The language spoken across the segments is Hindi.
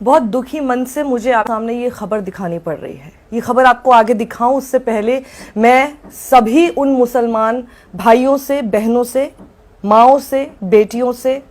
बहुत दुखी मन से मुझे आप सामने ये खबर दिखानी पड़ रही है। ये खबर आपको आगे दिखाऊं उससे पहले मैं सभी उन मुसलमान भाइयों से, बहनों से, माँओं से, बेटियों से,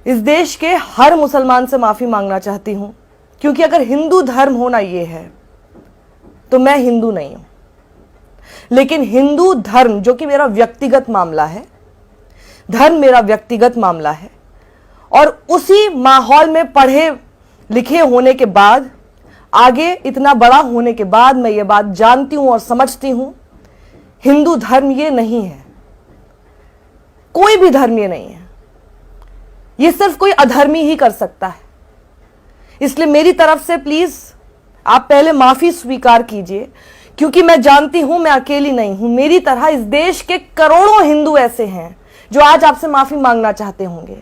इस देश के हर मुसलमान से माफ़ी मांगना चाहती हूँ, क्योंकि अगर हिंदू धर्म होना ये है तो मैं हिंदू नहीं हूँ। लेकिन हिंदू धर्म जो कि मेरा व्यक्तिगत मामला है, धर्म मेरा व्यक्तिगत मामला है, और उसी माहौल में पढ़े लिखे होने के बाद, आगे इतना बड़ा होने के बाद मैं ये बात जानती हूं और समझती हूं, हिंदू धर्म ये नहीं है, कोई भी धर्म ये नहीं है, ये सिर्फ कोई अधर्मी ही कर सकता है। इसलिए मेरी तरफ से प्लीज आप पहले माफी स्वीकार कीजिए, क्योंकि मैं जानती हूं मैं अकेली नहीं हूं। मेरी तरह इस देश के करोड़ों हिंदू ऐसे हैं जो आज आपसे माफी मांगना चाहते होंगे।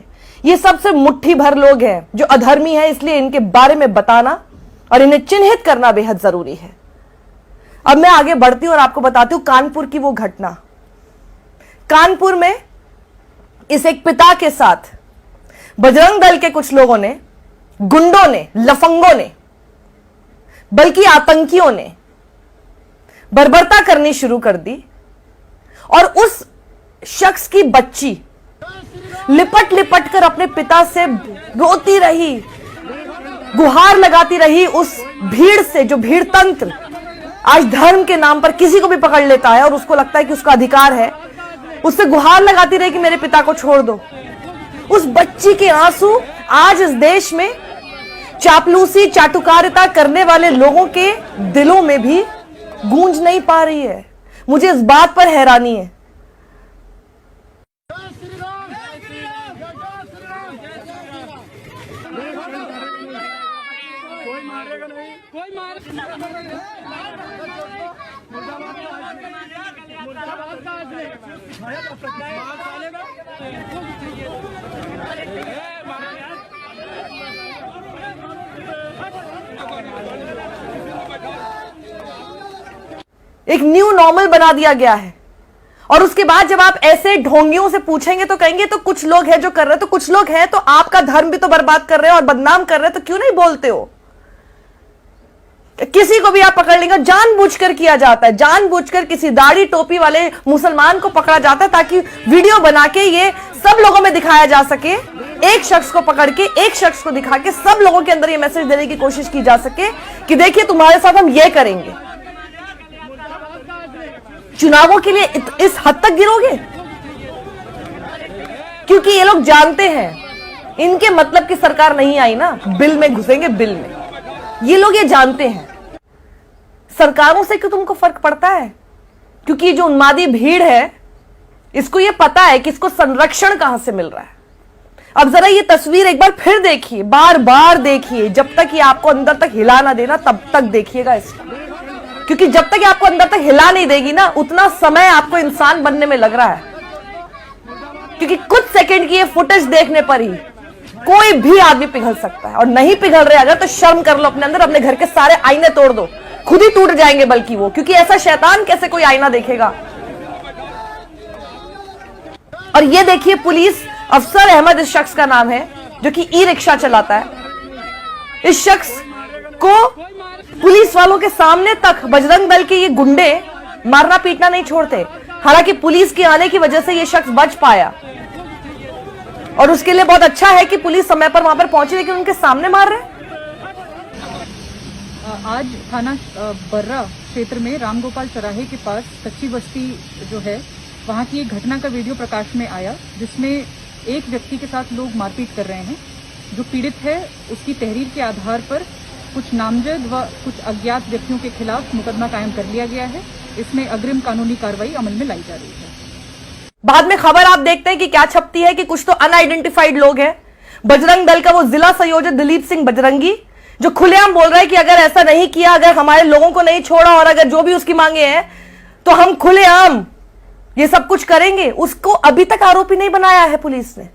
ये सबसे मुट्ठी भर लोग हैं जो अधर्मी हैं, इसलिए इनके बारे में बताना और इन्हें चिन्हित करना बेहद जरूरी है। अब मैं आगे बढ़ती हूं और आपको बताती हूं कानपुर की वो घटना। कानपुर में इस एक पिता के साथ बजरंग दल के कुछ लोगों ने, गुंडों ने, लफंगों ने, बल्कि आतंकियों ने बर्बरता करनी शुरू कर दी, और उस शख्स की बच्ची लिपट लिपट कर अपने पिता से रोती रही, गुहार लगाती रही उस भीड़ से, जो भीड़ तंत्र आज धर्म के नाम पर किसी को भी पकड़ लेता है और उसको लगता है कि उसका अधिकार है, उससे गुहार लगाती रही कि मेरे पिता को छोड़ दो। उस बच्ची के आंसू आज इस देश में चापलूसी, चाटुकारिता करने वाले लोगों के दिलों में भी गूंज नहीं पा रही है। मुझे इस बात पर हैरानी है। एक न्यू नॉर्मल बना दिया गया है, और उसके बाद जब आप ऐसे ढोंगियों से पूछेंगे तो कहेंगे तो कुछ लोग हैं जो कर रहे हैं, तो कुछ लोग हैं तो आपका धर्म भी तो बर्बाद कर रहे हैं और बदनाम कर रहे हैं, तो क्यों नहीं बोलते हो? किसी को भी आप पकड़ लेंगे, जानबूझकर किया जाता है, जानबूझकर किसी दाढ़ी टोपी वाले मुसलमान को पकड़ा जाता है ताकि वीडियो बना के ये सब लोगों में दिखाया जा सके। एक शख्स को पकड़ के, एक शख्स को दिखा के सब लोगों के अंदर ये मैसेज देने की कोशिश की जा सके कि देखिए तुम्हारे साथ हम ये करेंगे। चुनावों के लिए इस हद तक गिरोगे? क्योंकि ये लोग जानते हैं इनके मतलब की सरकार नहीं आई ना, बिल में घुसेंगे, बिल में। ये लोग ये जानते हैं। सरकारों से क्यों तुमको फर्क पड़ता है? क्योंकि ये जो उन्मादी भीड़ है, इसको ये पता है कि इसको संरक्षण कहां से मिल रहा है। अब जरा ये तस्वीर एक बार फिर देखिए, बार बार देखिए, जब तक ये आपको अंदर तक हिला ना देना तब तक देखिएगा इसको, क्योंकि जब तक ये आपको अंदर तक हिला नहीं देगी ना, उतना समय आपको इंसान बनने में लग रहा है। क्योंकि कुछ सेकंड की ये फुटेज देखने पर ही कोई भी आदमी पिघल सकता है, और नहीं पिघल रहे अगर तो शर्म कर लो अपने अंदर, अपने घर के सारे आईने तोड़ दो, खुद ही टूट जाएंगे बल्कि वो, क्योंकि ऐसा शैतान कैसे कोई आईना देखेगा। और ये देखिए पुलिस अफसर अहमद इस शख्स का नाम है, जो कि ई रिक्शा चलाता है। इस शख्स को पुलिस वालों के सामने तक बजरंग दल के ये गुंडे मारना पीटना नहीं छोड़ते। हालांकि पुलिस के आने की वजह से ये शख्स बच पाया, और उसके लिए बहुत अच्छा है कि पुलिस समय पर वहां पर पहुंची, लेकिन उनके सामने मार रहे। आज थाना बर्रा क्षेत्र में रामगोपाल चौराहे के पास कच्ची बस्ती जो है, वहां की एक घटना का वीडियो प्रकाश में आया, जिसमें एक व्यक्ति के साथ लोग मारपीट कर रहे हैं। जो पीड़ित है उसकी तहरीर के आधार पर कुछ नामजद व कुछ अज्ञात व्यक्तियों के खिलाफ मुकदमा कायम कर लिया गया है। इसमें अग्रिम कानूनी कार्रवाई अमल में लाई जा रही है। बाद में खबर आप देखते हैं कि क्या छपती है कि कुछ तो अनआइडेंटिफाइड लोग हैं। बजरंग दल का वो जिला संयोजक दिलीप सिंह बजरंगी, जो खुलेआम बोल रहा है कि अगर ऐसा नहीं किया, अगर हमारे लोगों को नहीं छोड़ा, और अगर जो भी उसकी मांगे हैं, तो हम खुलेआम ये सब कुछ करेंगे। उसको अभी तक आरोपी नहीं बनाया है पुलिस ने।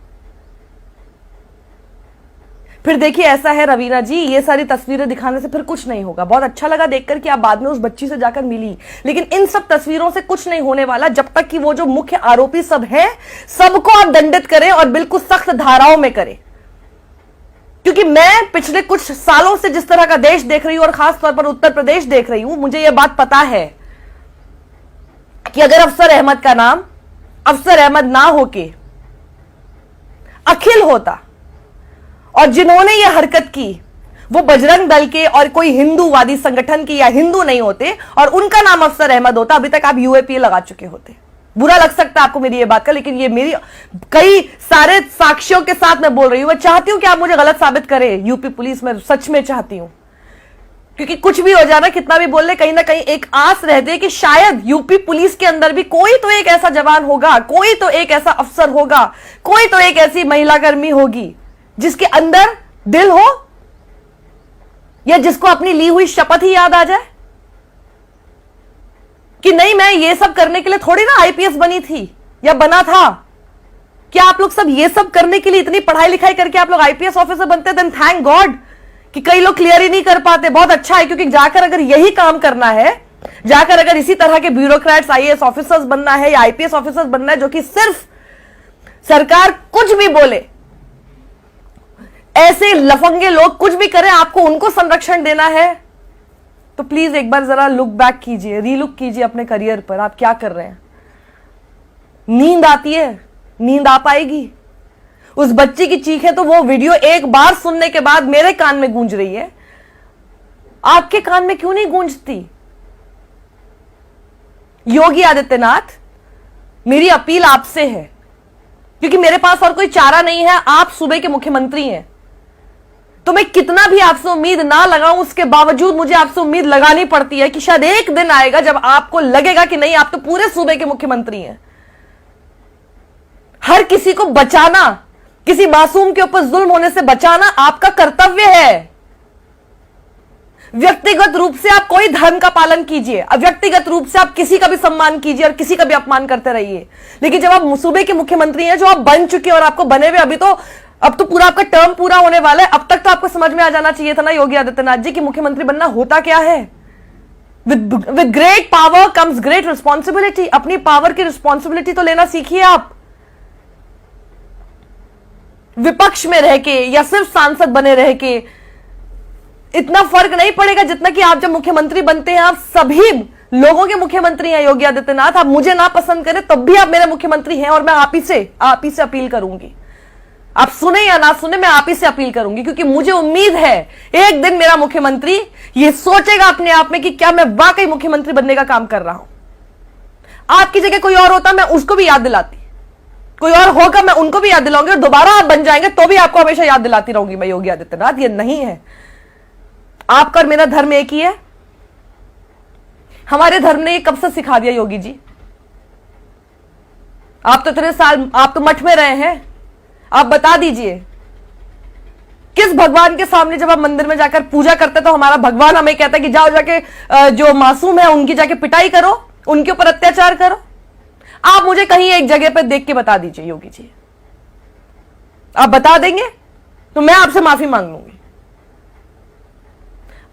फिर देखिए ऐसा है रवीना जी, ये सारी तस्वीरें दिखाने से फिर कुछ नहीं होगा। बहुत अच्छा लगा देखकर कि आप बाद में उस बच्ची से जाकर मिली, लेकिन इन सब तस्वीरों से कुछ नहीं होने वाला जब तक कि वो जो मुख्य आरोपी सब है सबको आप दंडित करें और बिल्कुल सख्त धाराओं में करें। क्योंकि मैं पिछले कुछ सालों से जिस तरह का देश देख रही हूं और खास तौर पर उत्तर प्रदेश देख रही हूं, मुझे यह बात पता है कि अगर अफसर अहमद का नाम अफसर अहमद ना होके अखिल होता और जिन्होंने यह हरकत की वो बजरंग दल के और कोई हिंदूवादी संगठन के या हिंदू नहीं होते और उनका नाम अफसर अहमद होता, अभी तक आप यूएपीए लगा चुके होते। बुरा लग सकता है आपको मेरी ये बात का, लेकिन ये मेरी कई सारे साक्ष्यों के साथ मैं बोल रही हूं। मैं चाहती हूं कि आप मुझे गलत साबित करें यूपी पुलिस में, सच में चाहती हूं, क्योंकि कुछ भी हो जाना, कितना भी बोल ले, कहीं ना कहीं एक आस रहती है कि शायद यूपी पुलिस के अंदर भी कोई तो एक ऐसा जवान होगा, कोई तो एक ऐसा अफसर होगा, कोई तो एक ऐसी महिला कर्मी होगी जिसके अंदर दिल हो या जिसको अपनी ली हुई शपथ ही याद आ जाए कि नहीं, मैं ये सब करने के लिए थोड़ी ना आईपीएस बनी थी या बना था। क्या आप लोग सब ये सब करने के लिए इतनी पढ़ाई लिखाई करके आप लोग आईपीएस ऑफिसर बनते? देन थैंक गॉड कि कई लोग क्लियर ही नहीं कर पाते। बहुत अच्छा है, क्योंकि जाकर अगर यही काम करना है, जाकर अगर इसी तरह के ब्यूरोक्रेट्स आईएएस ऑफिसर्स बनना है या आईपीएस ऑफिसर्स बनना है जो कि सिर्फ सरकार कुछ भी बोले, ऐसे लफंगे लोग कुछ भी करें, आपको उनको संरक्षण देना है, तो प्लीज एक बार जरा लुक बैक कीजिए, रीलुक कीजिए अपने करियर पर। आप क्या कर रहे हैं? नींद आती है? नींद आ पाएगी? उस बच्ची की चीखें तो वो वीडियो एक बार सुनने के बाद मेरे कान में गूंज रही है, आपके कान में क्यों नहीं गूंजती? योगी आदित्यनाथ, मेरी अपील आपसे है, क्योंकि मेरे पास और कोई चारा नहीं है, आप सूबे के मुख्यमंत्री हैं, तो मैं कितना भी आपसे उम्मीद ना लगाऊं, उसके बावजूद मुझे आपसे उम्मीद लगानी पड़ती है कि शायद एक दिन आएगा जब आपको लगेगा कि नहीं, आप तो पूरे सूबे के मुख्यमंत्री हैं। हर किसी को बचाना, किसी मासूम के ऊपर जुल्म होने से बचाना आपका कर्तव्य है। व्यक्तिगत रूप से आप कोई धर्म का पालन कीजिए, व्यक्तिगत रूप से आप किसी का भी सम्मान कीजिए और किसी का भी अपमान करते रहिए, लेकिन जब आप सूबे के मुख्यमंत्री हैं, जो आप बन चुके और आपको बने हुए अब तो पूरा आपका टर्म पूरा होने वाला है, अब तक तो आपको समझ में आ जाना चाहिए था ना योगी आदित्यनाथ जी कि मुख्यमंत्री बनना होता क्या है। With great power comes great responsibility. अपनी पावर की रिस्पॉन्सिबिलिटी तो लेना सीखिए आप। विपक्ष में रह के या सिर्फ सांसद बने रह के इतना फर्क नहीं पड़ेगा जितना कि आप जब मुख्यमंत्री बनते हैं, आप सभी लोगों के मुख्यमंत्री हैं योगी आदित्यनाथ। आप मुझे ना पसंद करें तब भी आप मेरे मुख्यमंत्री हैं और मैं आप ही से अपील करूंगी। आप सुने या ना सुने, मैं आप ही से अपील करूंगी, क्योंकि मुझे उम्मीद है एक दिन मेरा मुख्यमंत्री ये सोचेगा अपने आप में कि क्या मैं वाकई मुख्यमंत्री बनने का काम कर रहा हूं। आपकी जगह कोई और होता, मैं उसको भी याद दिलाती, कोई और होगा मैं उनको भी याद दिलाऊंगी, और दोबारा आप बन जाएंगे तो भी आपको हमेशा याद दिलाती रहूंगी मैं योगी आदित्यनाथ। ये नहीं है, आपका और मेरा धर्म एक ही है। हमारे धर्म ने ये कब से सिखा दिया योगी जी? आप तो इतने साल आप तो मठ में रहे हैं, आप बता दीजिए किस भगवान के सामने जब आप मंदिर में जाकर पूजा करते तो हमारा भगवान हमें कहता है कि जाओ जाके जो मासूम है उनकी जाके पिटाई करो, उनके ऊपर अत्याचार करो। आप मुझे कहीं एक जगह पर देख के बता दीजिए योगी जी। आप बता देंगे तो मैं आपसे माफी मांग लूंगी।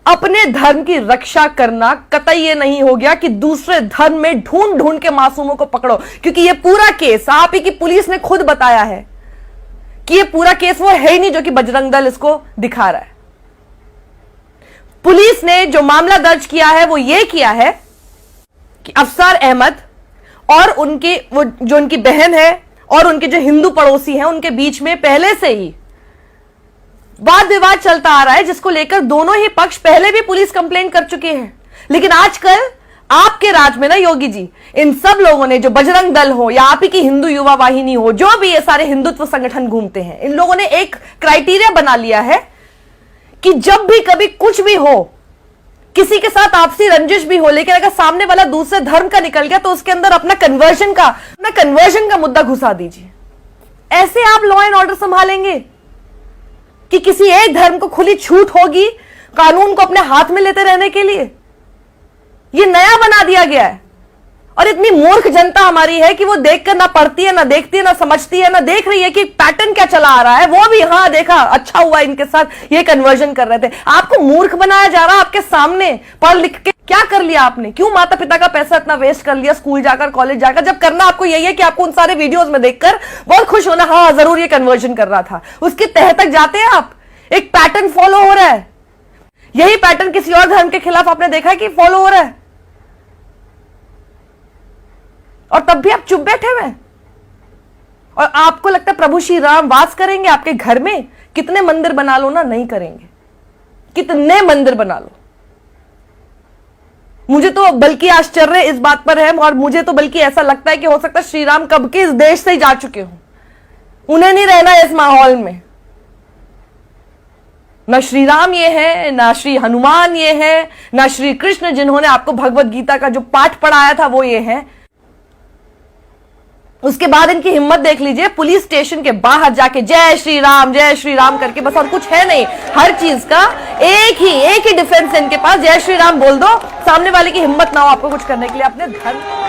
अपने धर्म की रक्षा करना कतई ये नहीं हो गया कि दूसरे धर्म में ढूंढ ढूंढ के मासूमों को पकड़ो, क्योंकि ये पूरा केस आप ही की पुलिस ने खुद बताया है कि ये पूरा केस वो है ही नहीं जो कि बजरंग दल इसको दिखा रहा है। पुलिस ने जो मामला दर्ज किया है वो ये किया है कि अफसर अहमद और उनकी वो जो उनकी बहन है और उनके जो हिंदू पड़ोसी हैं उनके बीच में पहले से ही वाद विवाद चलता आ रहा है, जिसको लेकर दोनों ही पक्ष पहले भी पुलिस कंप्लेंट कर चुके हैं। लेकिन आजकल आपके राज में ना योगी जी, इन सब लोगों ने, जो बजरंग दल हो या आप ही की हिंदू युवा वाहिनी हो, जो भी ये सारे हिंदुत्व संगठन घूमते हैं, इन लोगों ने एक क्राइटेरिया बना लिया है कि जब भी कभी कुछ भी हो, किसी के साथ आपसी रंजिश भी हो, लेकिन अगर सामने वाला दूसरे धर्म का निकल गया तो उसके अंदर अपना कन्वर्जन का मुद्दा घुसा दीजिए। ऐसे आप लॉ एंड ऑर्डर संभालेंगे कि किसी एक धर्म को खुली छूट होगी कानून को अपने हाथ में लेते रहने के लिए? ये नया बना दिया गया है। और इतनी मूर्ख जनता हमारी है कि वो देखकर ना पढ़ती है, ना देखती है, ना समझती है, ना देख रही है कि पैटर्न क्या चला आ रहा है। वो भी हाँ देखा, अच्छा हुआ इनके साथ ये कन्वर्जन कर रहे थे। आपको मूर्ख बनाया जा रहा है आपके सामने। पढ़ लिख के क्या कर लिया आपने? क्यों माता पिता का पैसा इतना वेस्ट कर लिया स्कूल जाकर, कॉलेज जाकर, जब करना आपको यही है कि आपको उन सारे वीडियोस में देखकर बहुत खुश होना, हाँ जरूर ये कन्वर्जन कर रहा था। उसके तह तक जाते हैं आप? एक पैटर्न फॉलो हो रहा है। यही पैटर्न किसी और धर्म के खिलाफ आपने देखा है कि फॉलो हो रहा है, और तब भी आप चुप बैठे हुए हैं। और आपको लगता है प्रभु श्री राम वास करेंगे आपके घर में? कितने मंदिर बना लो ना, नहीं करेंगे। कितने मंदिर बना लो। मुझे तो बल्कि आश्चर्य इस बात पर है, और मुझे तो बल्कि ऐसा लगता है कि हो सकता है श्री राम कब के इस देश से ही जा चुके हो, उन्हें नहीं रहना इस माहौल में। ना श्री राम ये है, ना श्री हनुमान ये है, ना श्री कृष्ण जिन्होंने आपको भगवत गीता का जो पाठ पढ़ाया था वो ये है। उसके बाद इनकी हिम्मत देख लीजिए, पुलिस स्टेशन के बाहर जाके जय श्री राम करके, बस और कुछ है नहीं। हर चीज का एक ही डिफेंस है इनके पास, जय श्री राम बोल दो, सामने वाले की हिम्मत ना हो आपको कुछ करने के लिए। अपने धर्म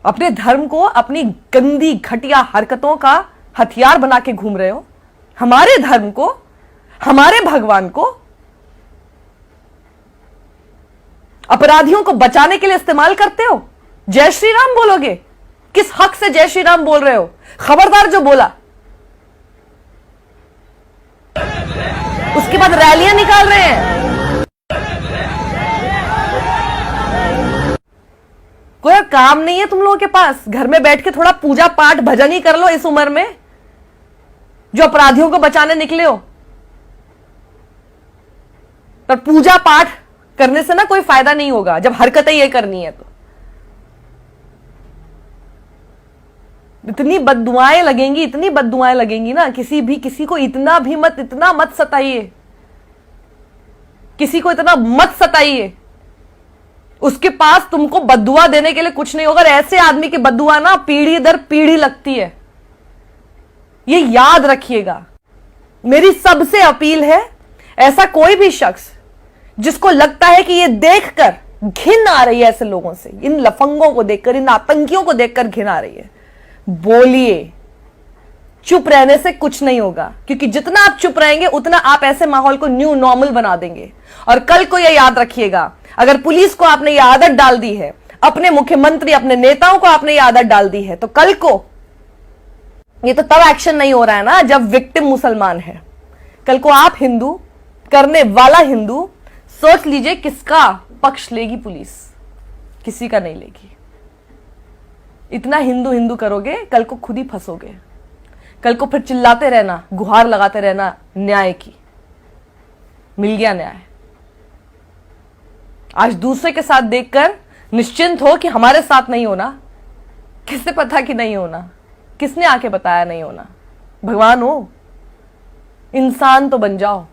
अपने धर्म को अपनी गंदी घटिया हरकतों का हथियार बना के घूम रहे हो। हमारे धर्म को, हमारे भगवान को अपराधियों को बचाने के लिए इस्तेमाल करते हो। जय श्री राम बोलोगे? किस हक से जय श्री राम बोल रहे हो? खबरदार जो बोला। उसके बाद रैलियां निकाल रहे हैं। कोई काम नहीं है तुम लोगों के पास? घर में बैठ के थोड़ा पूजा पाठ भजन ही कर लो इस उम्र में, जो अपराधियों को बचाने निकले हो। पर पूजा पाठ करने से ना कोई फायदा नहीं होगा जब हरकतें ये करनी है तो। इतनी बद्दुआएं लगेंगी, इतनी बद्दुआएं लगेंगी ना, किसी को इतना मत सताइए, किसी को इतना मत सताइए। उसके पास तुमको बद्दुआ देने के लिए कुछ नहीं होगा। ऐसे आदमी की बद्दुआ ना पीढ़ी दर पीढ़ी लगती है, ये याद रखिएगा। मेरी सबसे अपील है, ऐसा कोई भी शख्स जिसको लगता है कि ये देखकर घिन आ रही है, ऐसे लोगों से, इन लफंगों को देखकर, इन आतंकियों को देखकर घिन आ रही है, बोलिए। चुप रहने से कुछ नहीं होगा, क्योंकि जितना आप चुप रहेंगे उतना आप ऐसे माहौल को न्यू नॉर्मल बना देंगे। और कल को यह याद रखिएगा, अगर पुलिस को आपने यह आदत डाल दी है, अपने मुख्यमंत्री, अपने नेताओं को आपने यह आदत डाल दी है, तो कल को ये तो तब एक्शन नहीं हो रहा है ना जब विक्टिम मुसलमान है। कल को आप हिंदू, करने वाला हिंदू, सोच लीजिए किसका पक्ष लेगी पुलिस? किसी का नहीं लेगी। इतना हिंदू हिंदू करोगे, कल को खुद ही फंसोगे। कल को फिर चिल्लाते रहना, गुहार लगाते रहना न्याय की। मिल गया न्याय। आज दूसरे के साथ देखकर निश्चिंत हो कि हमारे साथ नहीं होना। किसने पता कि नहीं होना? किसने आके बताया नहीं होना? भगवान हो, इंसान तो बन जाओ।